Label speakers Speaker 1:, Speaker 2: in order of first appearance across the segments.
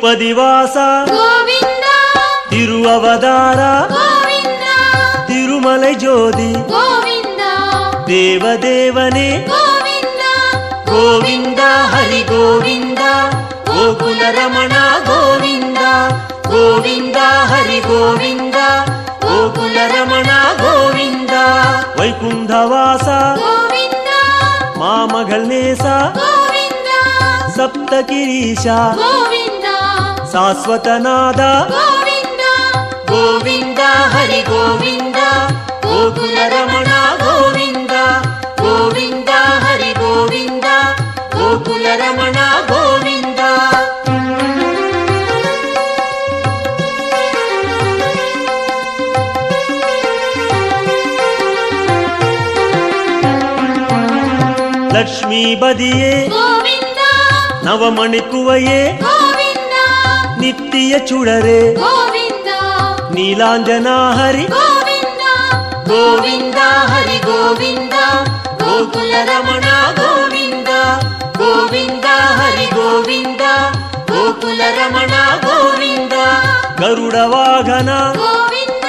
Speaker 1: ತಿರುಪದಿವಾಸ
Speaker 2: ಗೋವಿಂದ
Speaker 1: ತಿರುವವತಾರ
Speaker 2: ಗೋವಿಂದ
Speaker 1: ತಿರುಮಲೈ ಜ್ಯೋತಿ
Speaker 2: ಗೋವಿಂದ
Speaker 1: ದೇವದೇವನೇ
Speaker 2: ಗೋವಿಂದ
Speaker 1: ಗೋವಿಂದ ಹರಿ ಗೋವಿಂದ ಗೋಕುಲ ರಮಣ ಗೋವಿಂದ ಗೋವಿಂದ ಹರಿ ಗೋವಿಂದ ಗೋಕುಲ ರಮಣ ಗೋವಿಂದ ವೈಕುಂಠವಾಸ
Speaker 2: ಗೋವಿಂದ
Speaker 1: ಮಾಮಗಳ್ ನೇಸ
Speaker 2: ಗೋವಿಂದ
Speaker 1: ಸಪ್ತಗಿರೀಶ
Speaker 2: ಗೋವಿಂದ
Speaker 1: ಶಾಶ್ವತನಾದ
Speaker 2: ಗೋವಿಂದ
Speaker 1: ಗೋವಿಂದ ಹರಿ ಗೋವಿಂದ ಗೋಕುಲ ರಮಣ ಗೋವಿಂದ ಗೋವಿಂದ ಹರಿ ಗೋವಿಂದ ಗೋಕುಲ ರಮಣ ಗೋವಿಂದ ಲಕ್ಷ್ಮೀ ಬದಿಯೇ
Speaker 2: ಗೋವಿಂದ
Speaker 1: ನವಮಣಿಕುವಯೇ
Speaker 2: ಗೋವಿಂದ
Speaker 1: ನಿತ್ಯ ಚುಡರೆ
Speaker 2: ಗೋವಿಂದ
Speaker 1: ನೀಲಾಂಜನ ಹರಿ
Speaker 2: ಗೋವಿಂದ
Speaker 1: ಗೋವಿಂದ ಹರಿ ಗೋವಿಂದ ಗೋಕುಲ ರಮಣ ಗೋವಿಂದ ಗೋವಿಂದ ಹರಿ ಗೋವಿಂದ ಗೋಕುಲ ರಮಣ ಗೋವಿಂದ ಗರುಡ ವಾಹನ
Speaker 2: ಗೋವಿಂದ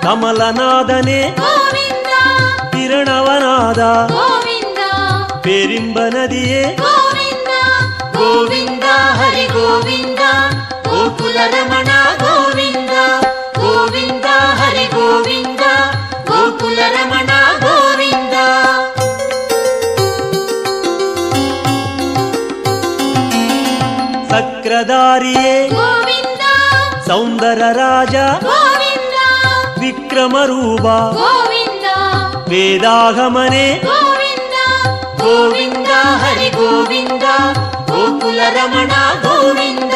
Speaker 1: ಕಮಲನಾದನೆ
Speaker 2: ಗೋವಿಂದ
Speaker 1: ಕಿರಣವನಾದ
Speaker 2: ಗೋವಿಂದ
Speaker 1: ಪೇರಿಂಬ ನದಿಯೇ
Speaker 2: ಗೋವಿಂದ
Speaker 1: ಗೋವಿಂದ ಹರಿ ಗೋವಿಂದ ಗೋಕುಲ ರಮಣ ಗೋವಿಂದ ಗೋವಿಂದ ಹರಿ ಗೋವಿಂದ ಗೋಕುಲ ರಮಣ ಗೋವಿಂದ ಸಕ್ರಧಾರಿಯೇ
Speaker 2: ಗೋವಿಂದ
Speaker 1: ಸೌಂದರ ರಾಜ
Speaker 2: ಗೋವಿಂದ
Speaker 1: ವಿಕ್ರಮ ರೂಪ
Speaker 2: ಗೋವಿಂದ
Speaker 1: ವೇದಾಗಮನೆ
Speaker 2: ಗೋವಿಂದ
Speaker 1: ಗೋವಿಂದ ಹರಿ ಗೋವಿಂದ ಗೋಕುಲ ರಮಣ ಗೋವಿಂದ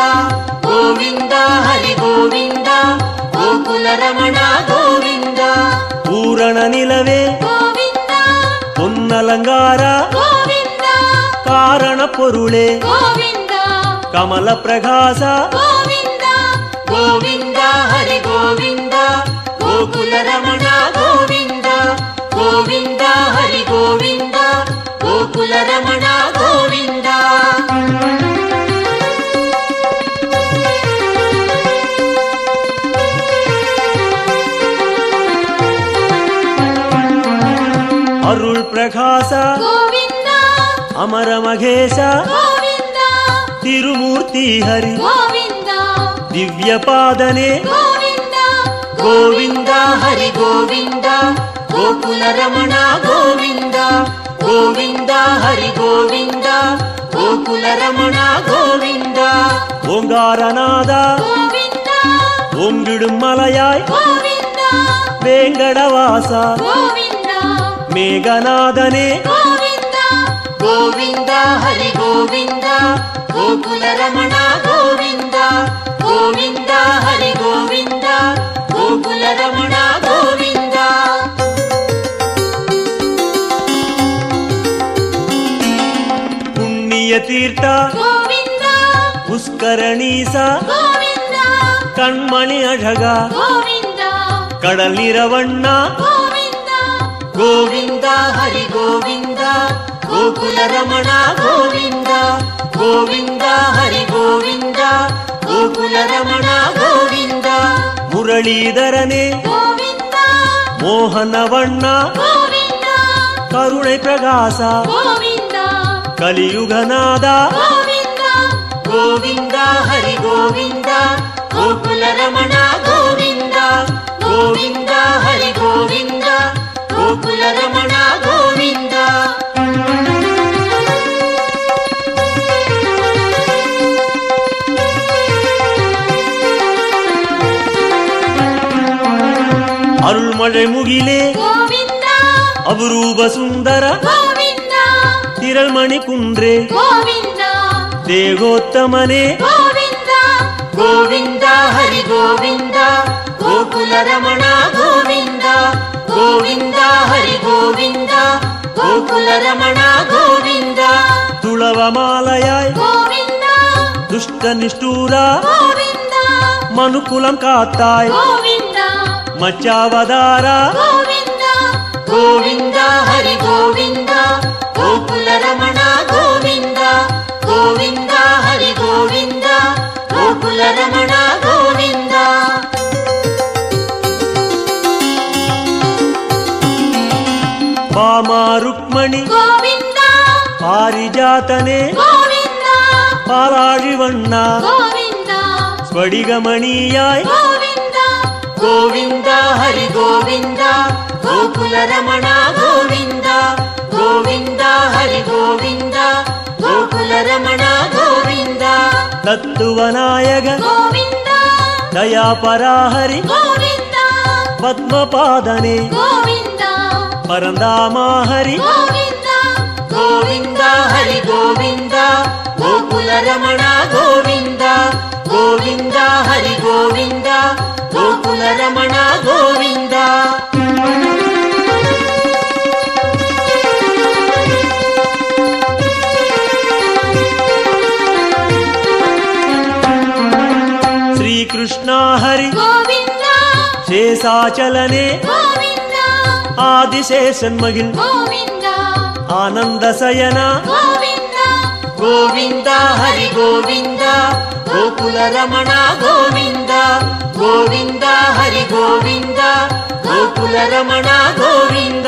Speaker 1: ಗೋವಿಂದ ಹರಿ ಗೋವಿಂದ ಗೋಕುಲ ರಮಣ ಗೋವಿಂದ ಪೂರಣ ನಿಲವೇ
Speaker 2: ಗೋವಿಂದ
Speaker 1: ಹೊನ್ನಲಂಗಾರ
Speaker 2: ಗೋವಿಂದ
Speaker 1: ಕಾರಣ ಪೊರುಳೆ
Speaker 2: ಗೋವಿಂದ
Speaker 1: ಕಮಲ ಪ್ರಕಾಶ
Speaker 2: ಗೋವಿಂದ
Speaker 1: ಗೋವಿಂದ ಹರಿ ಗೋವಿಂದ ಗೋಕುಲ ರಮಣ ಗೋವಿಂದ ಗೋವಿಂದ ಹರಿ ಗೋವಿಂದ ಗೋಕುಲ ರಮಣ ಗೋವಿಂದ ಅರುಳ್ ಪ್ರಕಾಶ
Speaker 2: ಗೋವಿಂದ
Speaker 1: ಅಮರ ಮಹೇಶ
Speaker 2: ಗೋವಿಂದ
Speaker 1: ತಿರುಮೂರ್ತಿ ಹರಿ
Speaker 2: ಗೋವಿಂದ
Speaker 1: ದಿವ್ಯ ಪಾದನೆ
Speaker 2: ಗೋವಿಂದ
Speaker 1: ಗೋವಿಂದ ಹರಿ ಗೋವಿಂದ ಗೋಕುಲ ರಮಣ ಗೋವಿಂದ ಗೋವಿಂದ ಹರಿ ಗೋವಿಂದ ಗೋಕುಲ ರಮಣ ಗೋವಿಂದ ಓಂಗಾರನಾದ
Speaker 2: ಗೋವಿಂದ
Speaker 1: ಓಂಗಿಡುಂ ಮಲಯಾಯ್
Speaker 2: ಗೋವಿಂದ
Speaker 1: ವೇಂಗಡವಾಸ
Speaker 2: ಗೋವಿಂದ
Speaker 1: ಮೇಘನಾದನೆ
Speaker 2: ಗೋವಿಂದ
Speaker 1: ಗೋವಿಂದ ಹರಿ ಗೋವಿಂದ ಗೋಕುಲ ರಮಣ ಗೋವಿಂದ ಗೋವಿಂದ ಹರಿ ಗೋವಿಂದ ಗೋಕುಲ ರಮಣ ಗೋವಿಂದ ಪುಣ್ಯ ತೀರ್ಥ
Speaker 2: ಗೋವಿಂದ
Speaker 1: ಪುಷ್ಕರಣೀಸ
Speaker 2: ಗೋವಿಂದ
Speaker 1: ಕಣ್ಮಣಿ ಅಢಗ
Speaker 2: ಗೋವಿಂದ
Speaker 1: ಕಡಲಿರವಣ್ಣ
Speaker 2: ಗೋವಿಂದ
Speaker 1: ಗೋವಿಂದ ಹರಿ ಗೋವಿಂದ ಗೋಕುಲ ರಮಣ ಗೋವಿಂದ ಗೋವಿಂದ ಹರಿ ಗೋವಿಂದ ಗೋಕುಲ ರಮಣ ಗೋವಿಂದ ಮುರಳೀಧರನೇ
Speaker 2: ಗೋವಿಂದ
Speaker 1: ಮೋಹನವಣ್ಣ
Speaker 2: ಗೋವಿಂದ
Speaker 1: ಕರುಣೈ ಪ್ರಕಾಶ
Speaker 2: ಗೋವಿಂದ
Speaker 1: ಕಲಿಯುಗನಾದ
Speaker 2: ಗೋವಿಂದ
Speaker 1: ಗೋವಿಂದ ಹರಿ ಗೋವಿಂದ ಗೋಕುಲ ರಮಣ ಗೋವಿಂದ ಗೋವಿಂದ ಹರಿ ಗೋವಿಂದ ಗೋಕುಲ ರಮಣ ಗೋವಿಂದ ಅರುಳ್ಮಳೆ ಮುಗಿಲೆ
Speaker 2: ಗೋವಿಂದ
Speaker 1: ಅಪರೂಪ ಸುಂದರ
Speaker 2: ಗೋವಿಂದ
Speaker 1: ತಿರಳ್ಮಣಿ ಕುಂಡ್ರೆ
Speaker 2: ಗೋವಿಂದ
Speaker 1: ದೇಗೋತ್ತಮನೆ
Speaker 2: ಗೋವಿಂದ
Speaker 1: ಗೋವಿಂದ ಹರಿ ಗೋವಿಂದ ಗೋಕುಲ ರಮಣ ಗೋವಿಂದ ಗೋವಿಂದ ಹರಿ ಗೋವಿಂದ ಗೋಕುಲ ರಮಣ ಗೋವಿಂದ ತುಳವ ಮಾಲಯಾಯ್
Speaker 2: ಗೋವಿಂದ
Speaker 1: ದುಷ್ಟ ನಿಷ್ಠೂರ
Speaker 2: ಗೋವಿಂದ
Speaker 1: ಮನುಕುಲಂ ಕಾತ್ತಾಯ್
Speaker 2: ಗೋವಿಂದ
Speaker 1: ಮಚ್ಚಾವದಾರ
Speaker 2: ಗೋವಿಂದ
Speaker 1: ಗೋವಿಂದ ಹರಿ ಗೋವಿಂದ ಗೋಕುಲ ರಮಣ ಗೋವಿಂದ ಗೋವಿಂದ ಹರಿ ಗೋವಿಂದ ಗೋಕುಲ
Speaker 2: ಗೋಕುಲ ರಮಣ ಗೋವಿಂದ.
Speaker 1: ವಾಮ ರುಕ್ಮಣಿ
Speaker 2: ಗೋವಿಂದ
Speaker 1: ಪಾರಿಜಾತನೆ
Speaker 2: ಗೋವಿಂದ
Speaker 1: ಪಾಲಾழிವಣ್ಣ
Speaker 2: ಗೋವಿಂದ
Speaker 1: ಸ್ಫಟಿಗಮಣಿಯಾಯ್
Speaker 2: ಗೋವಿಂದ.
Speaker 1: ಗೋವಿಂದ ಹರಿ ಗೋವಿಂದ ಗೋಕುಲ ರಮಣ ಗೋವಿಂದ ಗೋವಿಂದ ಹರಿ ಗೋವಿಂದ ಗೋಕುಲ ರಮಣ ಗೋವಿಂದ. ತತ್ತುವನಾಯಕ
Speaker 2: ಗೋವಿಂದ
Speaker 1: ದಯಾಪರಾಹರಿ
Speaker 2: ಗೋವಿಂದ
Speaker 1: ಪದ್ಮಪಾದನೆ
Speaker 2: ಗೋವಿಂದ
Speaker 1: ಪರಂದಾಮ ಹರಿ
Speaker 2: ಗೋವಿಂದ.
Speaker 1: ಗೋವಿಂದ ಹರಿ ಗೋವಿಂದ ಗೋಕುಲ ರಮಣ ಗೋವಿಂದ ಗೋವಿಂದ ಹರಿ ಗೋವಿಂದ ಗೋಕುಲ ರಮಣ ಗೋವಿಂದ. ಶ್ರೀಕೃಷ್ಣ ಹರಿ
Speaker 2: ಗೋವಿಂದ
Speaker 1: ಶೇಷಾಚಲನೆ
Speaker 2: ಗೋವಿಂದ
Speaker 1: ಆದಿಶೇಷನ್ಮಗಿಲ್
Speaker 2: ಗೋವಿಂದ
Speaker 1: ಆನಂದ ಸಯನ
Speaker 2: ಗೋವಿಂದ.
Speaker 1: ಗೋವಿಂದ ಹರಿ ಗೋವಿಂದ ಗೋಕುಲ ರಮಣ ಗೋವಿಂದ ಗೋವಿಂದ ಹರಿ ಗೋವಿಂದ ಗೋಕುಲ ರಮಣ ಗೋವಿಂದ.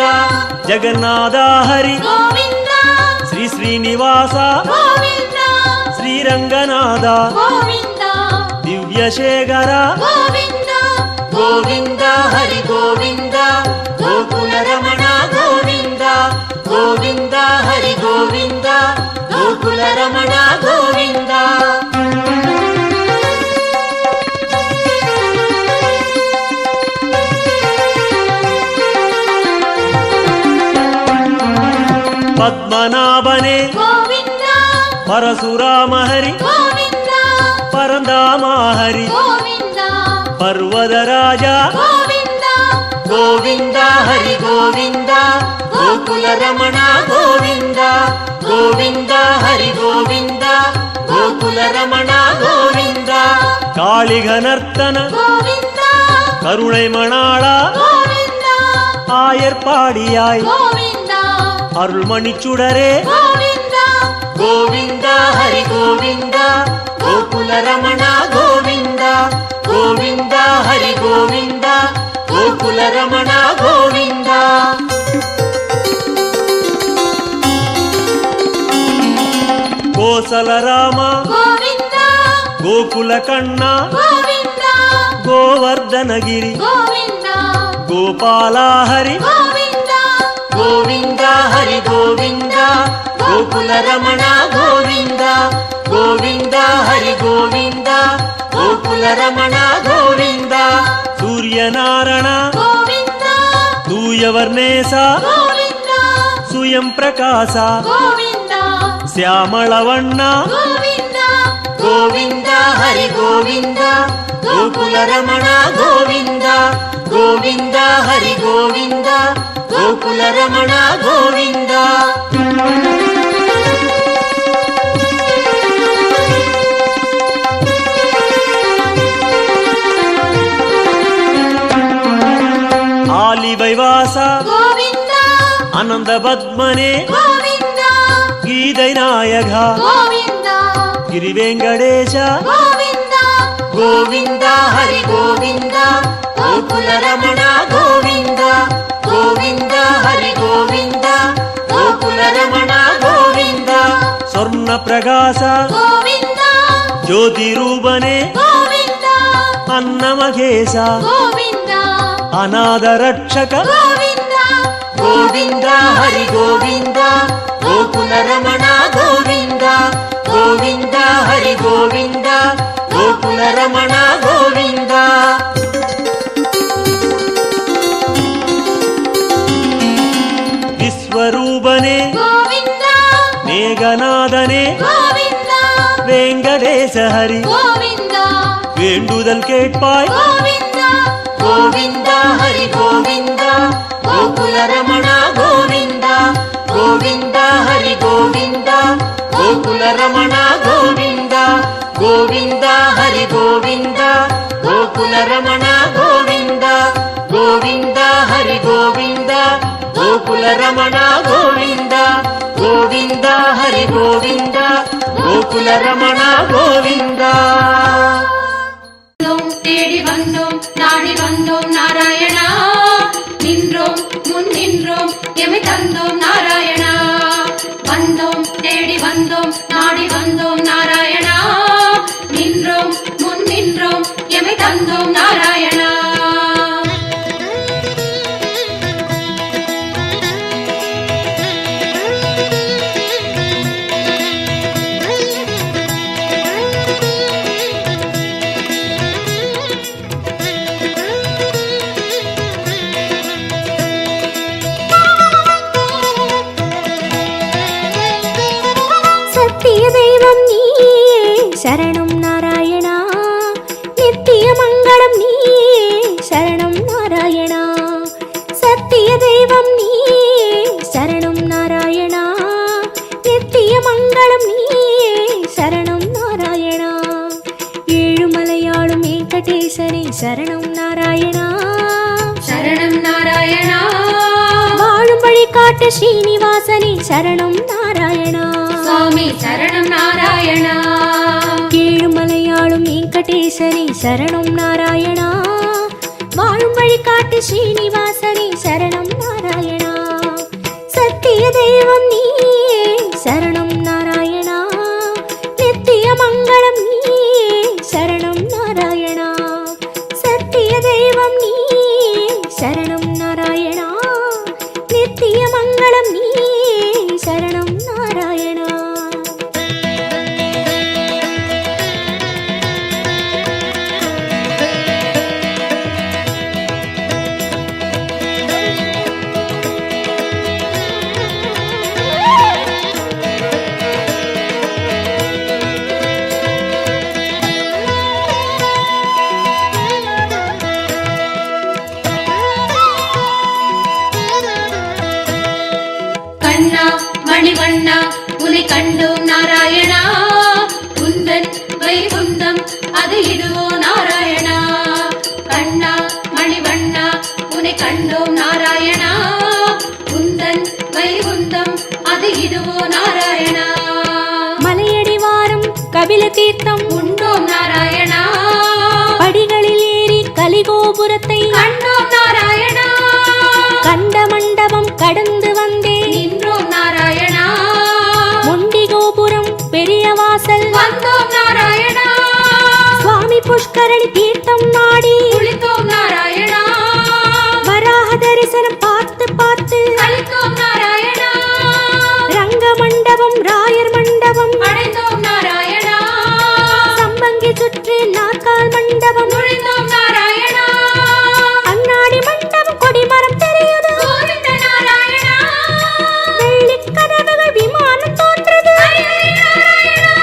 Speaker 1: ಜಗನ್ನಾಥ ಹರಿ
Speaker 2: ಗೋವಿಂದ
Speaker 1: ಶ್ರೀ ಶ್ರೀನಿವಾಸ
Speaker 2: ಗೋವಿಂದ
Speaker 1: ಶ್ರೀರಂಗನಾಥ
Speaker 2: ಗೋವಿಂದ
Speaker 1: ದಿವ್ಯಶೇಖರ
Speaker 2: ಗೋವಿಂದ.
Speaker 1: ಗೋವಿಂದ ಹರಿ ಗೋವಿಂದ ಗೋಕುಲ ರಮಣ ಗೋವಿಂದ ಗೋವಿಂದ ಹರಿ ಗೋವಿಂದ ಗೋಕುಲ ರಮಣ ಗೋವಿಂದ. ಪದ್ಮನಾಭನೆ
Speaker 2: ಗೋವಿಂದ
Speaker 1: ಪರಶುರಾಮ ಹರಿ
Speaker 2: ಗೋವಿಂದ
Speaker 1: ಪರಂದಾಮ ಹರಿ
Speaker 2: ಗೋವಿಂದ
Speaker 1: ಪರ್ವದ ರಾಜ
Speaker 2: ಗೋವಿಂದ.
Speaker 1: ಗೋವಿಂದ ಹರಿ ಗೋವಿಂದ ಗೋಕುಲ ರಮಣ ಗೋವಿಂದ ಗೋವಿಂದ ಹರಿ ಗೋವಿಂದ ಗೋಕುಲ ರಮಣ ಗೋವಿಂದ. ಕಾಳಿಗನರ್ತನ
Speaker 2: ಗೋವಿಂದ
Speaker 1: கருணை மணாளா
Speaker 2: ಗೋವಿಂದ
Speaker 1: ஆயர்பாடியாய்
Speaker 2: ಗೋವಿಂದ
Speaker 1: அருள்மணிச்சுடரே
Speaker 2: ಗೋವಿಂದ.
Speaker 1: கோவிந்த ஹரி கோவிந்த கோகுல ரமண கோவிந்த கோவிந்த ஹரி கோவிந்த கோகுல ரமண கோவிந்த. கோசல ராம
Speaker 2: ಗೋವಿಂದ
Speaker 1: கோகுல கண்ணா
Speaker 2: ಗೋವಿಂದ
Speaker 1: கோவர்தனகிரி
Speaker 2: ಗೋವಿಂದ
Speaker 1: கோபால ஹரி
Speaker 2: ಗೋವಿಂದ
Speaker 1: கோவிந்த ஹரி கோவிந்த கோகுல ரமண கோவிந்த கோவிந்த ஹரி கோவிந்த கோகுல ரமண கோவிந்த. சூரியநாராயண
Speaker 2: ಗೋವಿಂದ
Speaker 1: தூயவர்ணேச
Speaker 2: ಗೋವಿಂದ
Speaker 1: சுயம் பிரகாச
Speaker 2: ಗೋವಿಂದ
Speaker 1: ಶ್ಯಾಮಳವಣ್ಣ
Speaker 2: ಗೋವಿಂದ
Speaker 1: கோவிந்த ஹரி கோவிந்த கோகுல ரமண கோவிந்த கோவிந்த ஹரி கோவிந்த கோகுல ரமண கோவிந்த. ஆலிவைவாச
Speaker 2: ಗೋವಿಂದ
Speaker 1: அனந்த பத்மனே
Speaker 2: ಗೋವಿಂದ
Speaker 1: கீதை நாயக
Speaker 2: ಗೋವಿಂದ
Speaker 1: ಗಿರಿವೆಂಕಟೇಶ
Speaker 2: ಗೋವಿಂದ
Speaker 1: கோவிந்த ஹரி கோவிந்த கோகுல ரமண கோவிந்த கோவிந்த ஹரி கோவிந்த கோகுல ரமண கோவிந்த. ಸ್ವರ್ಣ ಪ್ರಕಾಶ
Speaker 2: ಗೋವಿಂದ
Speaker 1: ಜ್ಯೋತಿ ರೂಪನೆ
Speaker 2: ಗೋವಿಂದ
Speaker 1: ಅನ್ನಮಘೇಶ
Speaker 2: ಗೋವಿಂದ
Speaker 1: ಅನಾಥ ರಕ್ಷಕ
Speaker 2: ಗೋವಿಂದ
Speaker 1: ಗೋವಿಂದ ಹರಿ ಗೋವಿಂದ ಗೋಕುಲ ರಮಣ ಗೋವಿಂದ ಗೋವಿಂದ ಹರಿ ಗೋವಿಂದ ಗೋಕುಲ ರಮಣ ಗೋವಿಂದ. ವಿಶ್ವರೂಪನೆ
Speaker 2: ಗೋವಿಂದ
Speaker 1: ಮೇಘನಾದನೆ
Speaker 2: ಗೋವಿಂದ
Speaker 1: ವೆಂಕಟೇಶ ಹರಿ
Speaker 2: ಗೋವಿಂದ
Speaker 1: வேண்டுதல் கேட்பாய்
Speaker 2: ಗೋವಿಂದ
Speaker 1: கோவிந்த ஹரி கோவிந்த கோகுல ரமண கோவிந்த கோவிந்த ஹரி கோவிந்த கோகுல ரமண கோவிந்த கோவிந்த ஹரி கோவிந்த கோகுல ரமண கோவிந்த கோவிந்த ஹரி கோவிந்த கோகுல ரமண கோவிந்த கோவிந்த ஹரி கோவிந்த கோகுல ரமண கோவிந்த.
Speaker 2: தேடி வந்தோம் நாடி வந்தோம் நாராயணா நின்றோம் முன் நின்றோம் எமை தந்தோம் நாராயணா வந்தோம் தேடி வந்தோம் நாடி வந்தோம் நாராயணா நின்றோம் முன் நின்றோம் எமை தந்தோம் நாராயணா
Speaker 3: சத்திய தெய்வம் நீயே சரணம் நாராயணா நித்திய மங்களம் நீயே சரணம் நாராயணா சத்திய தெய்வம் நீயே சரணம் நாராயணா நித்திய மங்களம் நீயே சரணம் நாராயணா ஏழுமலையாளும் வெங்கடேசனே சரணம் நாராயணா
Speaker 2: சரணம் நாராயணா
Speaker 3: வாழும் வழி காட்டு ஸ்ரீனிவாசனே சரணம் நாராயணா
Speaker 2: சுவாமி சரணம் நாராயணா
Speaker 3: ஏழுமலையாளும் வெங்கடேசனே சரணம் நாராயணா வாழும் வழி காட்டு ஸ்ரீனிவாசனே சரணம் நாராயணா சத்திய தெய்வம் நீயே சரணம் நாராயணா நித்திய மங்களம் நீயே சரணம் நாராயணா சத்திய தெய்வம் நீயே சரணம் நாராயணா நித்திய மங்களம் நீயே சரணம் நாராயணா
Speaker 2: கண்ணா மணிவண்ணா உன்னை கண்டோம் நாராயணா குந்தன் வைகுந்தம் அது இதுவோ நாராயணா கண்ணா மணிவண்ணா உன்னை கண்டோம் நாராயணா குந்தன் வைகுந்தம் அது இதுவோ நாராயணா
Speaker 3: மலையடி வாரம் கபில தீர்த்தம்
Speaker 2: உண்டோம் நாராயணா
Speaker 3: படிகளில் ஏறி கலிகோபுரத்தை
Speaker 2: கண்டோம் நாராயணா
Speaker 3: கண்ட மண்டபம் கடந்து வந்தேன்
Speaker 2: நின்றோம் நாராயணா
Speaker 3: முண்டி கோபுரம் பெரிய வாசல்
Speaker 2: வந்தோம் நாராயணா
Speaker 3: சுவாமி புஷ்கரணி தீர்த்தம் நாடி
Speaker 2: குளித்தோம் நாராயணா
Speaker 3: வராக தரிசனம் பார்த்து பார்த்து
Speaker 2: கலித்தோம் நாராயணா
Speaker 3: ரங்க மண்டபம் ராயர் மண்டபம்
Speaker 2: அடைந்தோம் நாராயணா
Speaker 3: சம்பங்கி சுற்றி நாற்கால் மண்டபம்
Speaker 2: நுழைந்தோம் நாராயணா
Speaker 3: அண்ணாடி மண்டபம் கொடிமரம் தெரியுது
Speaker 2: கோவிந்த நாராயணா
Speaker 3: வெள்ளி கதவுகள் விமானம் தோன்றது
Speaker 2: ஹரி நாராயணா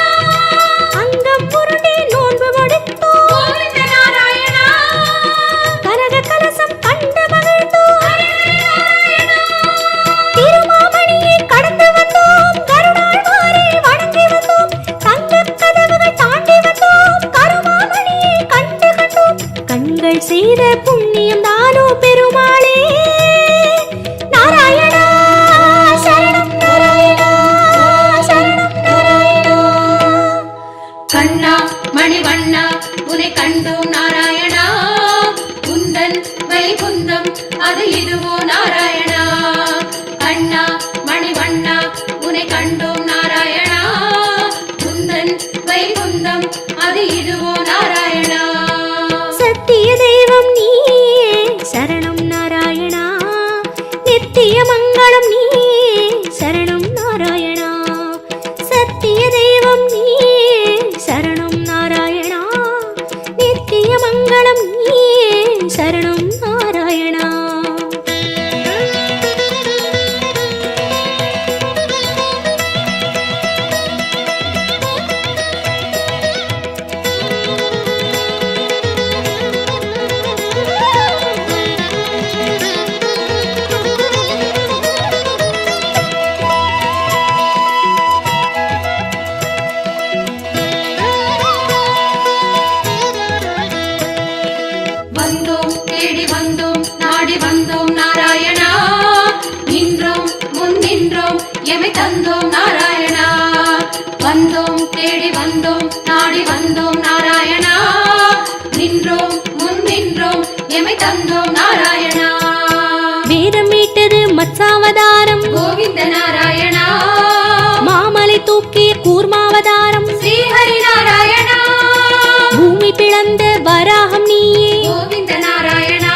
Speaker 3: அங்கம் புரண்டி நோன்பு முடித்தோம்
Speaker 2: கோவிந்த நாராயணா
Speaker 3: கனக கலசம் கண்டு மகிழ்ந்தோம்
Speaker 2: நாராயணா
Speaker 3: திருமாமணியை கடந்து வந்தோம் கருணாழ்வாரை வணங்கி வந்தோம் தங்க கதவுகள் தாண்டி வந்தோம் கருமாமணியை கண்டு கண்டோம் கண்கள் செய்த புண்ணியம் தானோ பெருமாளே நாராயணா சரணம் நாராயணா சரணம் நாராயணா
Speaker 2: கண்ணா மணிவண்ணா உன்னை கண்டோம் நாராயணா குந்தன் வைகுந்தம் அது இதுவோ நாராயணா கண்ணா மணிவண்ணா உன்னை கண்டோம் நாராயணா குந்தன் வைகுந்தம் அது இதுவோ நாராயணா
Speaker 3: சத்திய தெய்வம் நீயே சரணம் நாராயணா நித்திய மங்களம் நீயே சரணம் நாராயணா சத்திய தெய்வம் நீயே சரணம் நாராயணா நித்திய மங்களம் நீயே சரணம் நாராயணா
Speaker 2: வந்தோம் தேடி வந்தோம் நாடி வந்தோம் நாராயணா நின்றோம் முன் நின்றோம் எமை தந்தோம் நாராயணா வந்தோம் தேடி வந்தோம் நாடி வந்தோம் நாராயணா நின்றோம் முன்னின்றோம் எமை தந்தோம் நாராயணா.
Speaker 3: வேதம் மீட்டது மத்சாவதாரம்
Speaker 2: கோவிந்த நாராயணா.
Speaker 3: மாமலை தூக்கிய கூர்மாவதாரம்
Speaker 2: ஸ்ரீஹரி நாராயணா.
Speaker 3: பூமி பிளந்த வராகம் நீயே
Speaker 2: கோவிந்த நாராயணா.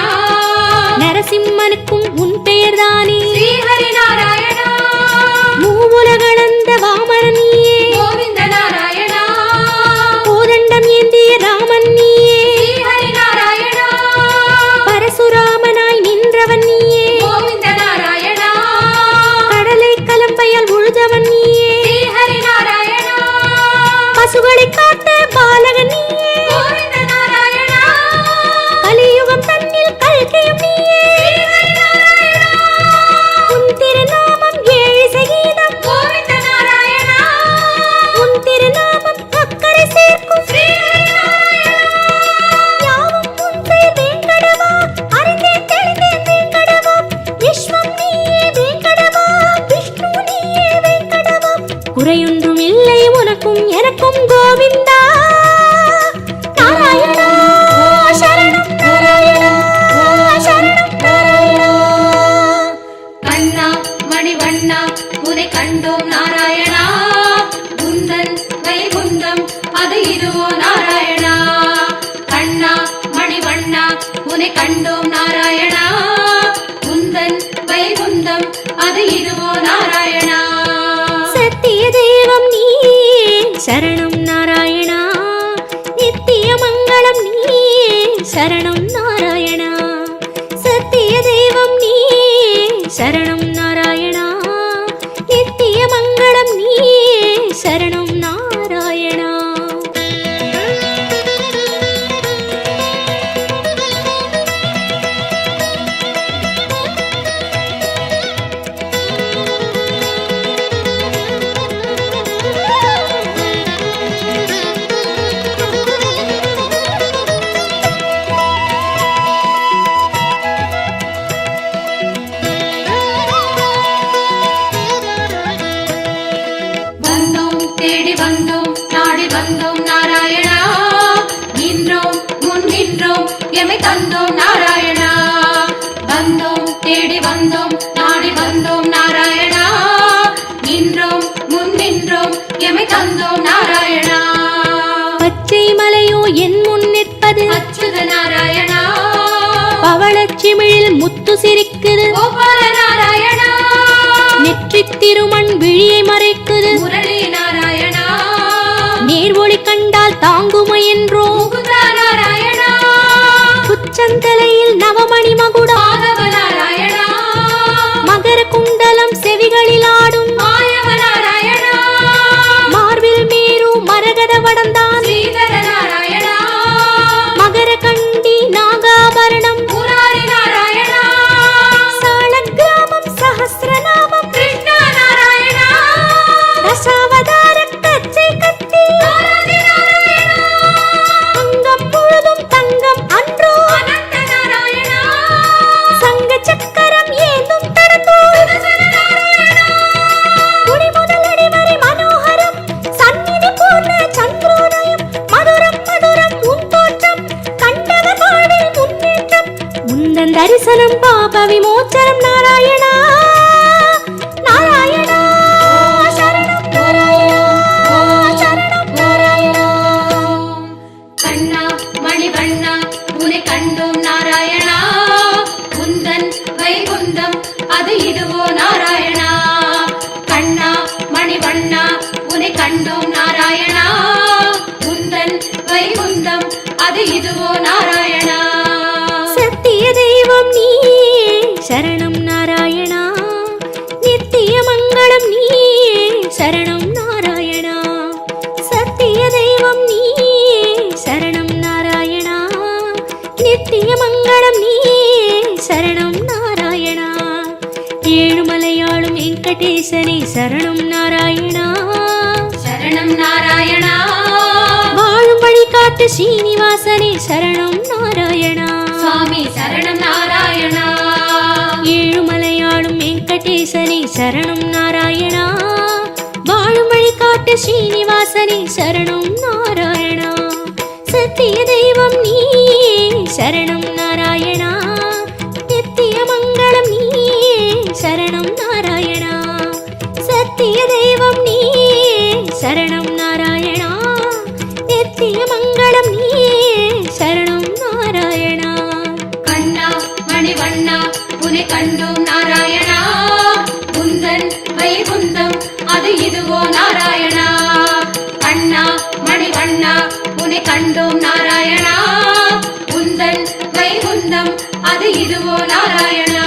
Speaker 3: நரசிம்மனுக்கும் உன் பெயர்தானே
Speaker 2: ஸ்ரீஹரி நாராயணா.
Speaker 3: மூவுலகளந்த வாமரன் நீயே
Speaker 2: கோவிந்த நாராயணா.
Speaker 3: கோதண்டம் ஏந்திய ராமன் நீயே
Speaker 2: ஸ்ரீஹரி நாராயணா.
Speaker 3: பரசுராமனாய் நின்றவன் நீயே
Speaker 2: கோவிந்த நாராயணா.
Speaker 3: கடலை கலம்பையால் உழுதவன் நீயே
Speaker 2: ஸ்ரீஹரி நாராயணா.
Speaker 3: பசுகளை காத்த பாலகன் நீயே
Speaker 2: கோவிந்த நாராயணா.
Speaker 3: கலியுகம் தன்னில் கல்கையும் நீயே
Speaker 2: ஸ்ரீஹரி நாராயணா.
Speaker 3: உன் திருநாமம் ஏழு சகீதம்
Speaker 2: கோவிந்த நாராயணா.
Speaker 3: உன் திருநாமம் அக்கறை சேர்க்கும்
Speaker 2: ஸ்ரீஹரி நாராயணா.
Speaker 3: யாவும் உன் பெயர் வேங்கடவா அறிந்தேன் தெளிந்தேன் வேங்கடவா விஸ்வம் நீயே வேங்கடவா விஷ்ணு நீயே வேங்கடவா குறையொன்றும் இல்லை உனக்கும் எனக்கும் கோவிந்தா நாராயணா சரணம் நாராயணா சரணம் நாராயணா.
Speaker 2: கண்ணா மணிவண்ணா உனை கண்டோம் நாராயணா. குந்தன் வைகுந்தம் அது இதுவோ நாராயணா. கண்ணா மணிவண்ணா உனை கண்டோம் நாராயணா. குந்தன் வைகுந்தம் அது இதுவோ நாராயணா.
Speaker 3: சத்திய தெய்வம் நீயே சரணம் நாராயணா நித்திய மங்களம் நீயே சரணம் நாராயணா. சத்திய தெய்வம் நீயே சரணம் நாராயணா நித்திய மங்களம் நீயே சரணம் நாராயணா.
Speaker 2: வந்தோம் தேடி வந்தோம் நாடி வந்தோம் நாராயணா. நின்றோம் முன் நின்றோம் எமை தந்தோம் நாராயணா. வந்தோம் தேடி வந்தோம் நாடி வந்தோம் நாராயணா. நின்றோம் முன் நின்றோம் எமை தந்தோம் நாராயணா.
Speaker 3: பச்சை மலையோ என் முன் நிற்பது
Speaker 2: அச்சுத நாராயணா.
Speaker 3: பவளச்சிமிழில் முத்து சிரிக்குது
Speaker 2: கோபால நாராயணா.
Speaker 3: நெற்றித் திருமண் விழியை மறைக்குது
Speaker 2: முரளி நாராயணா.
Speaker 3: நேர்வொளி கண்டால் தாங்குமை என்றோ
Speaker 2: முகுந்தா நாராயணா.
Speaker 3: உச்சந்தலையில் நவமணி மகுடம்
Speaker 2: மாதவ நாராயணா.
Speaker 3: மகர குண்டலம் செவிகளில் ஆடும்
Speaker 2: மாயவ நாராயணா.
Speaker 3: மார்பில் மேரு மரகத வடந்தான்
Speaker 2: ஸ்ரீதர நாராயணா.
Speaker 3: மகர கண்டி நாகாபரணம்
Speaker 2: முராரி நாராயணா.
Speaker 3: சாளக்கிராமம் சஹஸ்ரநாமம்
Speaker 2: கிருஷ்ணா நாராயணா.
Speaker 3: தசாவதார கச்சை கத்தி
Speaker 2: ஆதி நாராயணா.
Speaker 3: அங்கம் முழுதும் தங்கம் அன்றோ
Speaker 2: அனந்த நாராயணா.
Speaker 3: சங்க சக்கரம் ஏந்தும் தடந்தோ
Speaker 2: சுதர்சன நாராயணா.
Speaker 3: குடி முதலடி வரை மனோகரம் சந்நிதி பூர்ண சந்திரோதயம் மதுரம் மதுரம் உன் தோற்றம் கண்டவர் வாழ்வில் முன்னேற்றம் முந்தன் தரிசனம் பாப விமோச்சனம் நாராயணா நாராயணா சரணம் நாராயணா சரணம் நாராயணா.
Speaker 2: கண்ணா மணிவண்ணா உனை கண்டோம் நாராயணா. குந்தன் வைகுந்தம் அது இதுவோ நாராயணா. கண்ணா மணிவண்ணா உனை கண்டோம் நாராயணா. குந்தன் வைகுந்தம் அது இதுவோ நாராயணா.
Speaker 3: சத்திய தெய்வம் நீயே சரணம் நாராயணா நித்திய மங்களம் நீயே சரணம் நாராயணா. சத்திய தெய்வம் நீயே சரணம் நாராயணா நித்திய மங்களம் நீயே சரணம் நாராயணா. ஏழுமலையாளும் வெங்கடேசனே சரணம் நாராயணா.
Speaker 2: சரணம் நாராயணா.
Speaker 3: வாழும் வழிகாட்டு ஸ்ரீனிவாசனே சரணம் நாராயணா.
Speaker 2: சுவாமி சரணம் நாராயணா.
Speaker 3: ஏழுமலையாளும் வெங்கடேசனே சரணம் நாராயணா. வாழும் வழிகாட்டு ஸ்ரீனிவாசனே சரணம் நாராயணா. சத்திய தெய்வம் நீயே சரணம்
Speaker 2: வைகுந்தம் அது இதுவோ நாராயணா